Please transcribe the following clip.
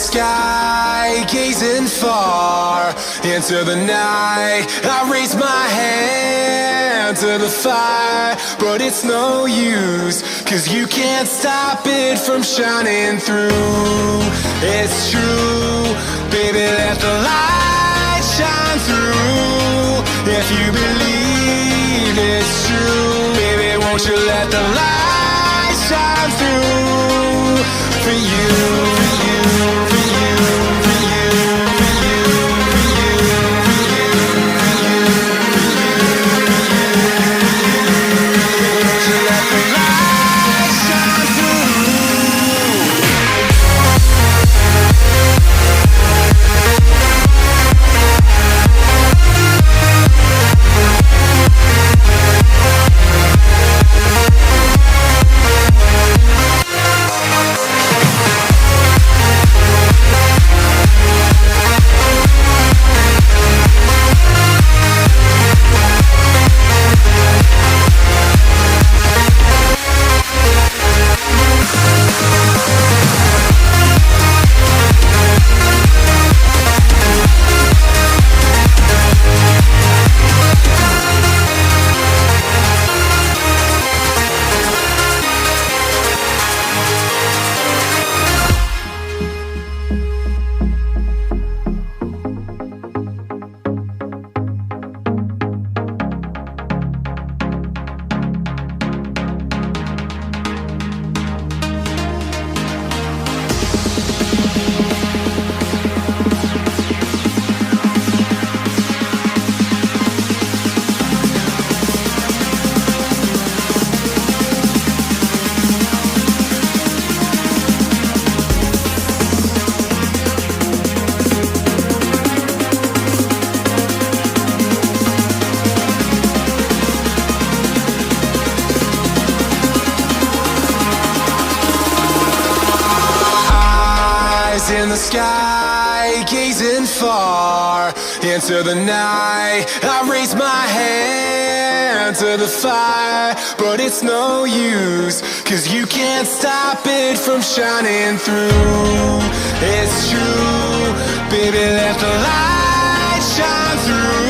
sky, gazing far into the night. I raise my hand to the fire, but it's no use, 'cause you can't stop it from shining through. It's true, baby, let the light shine through. If you believe it's true, baby, won't you let the light shine through for you, for you, for you, for you, for you, for you, for you, for you, won't you let the light shine through? In the sky, gazing far into the night. I raise my hand to the fire, but it's no use, 'cause you can't stop it from shining through. It's true, baby, let the light shine through.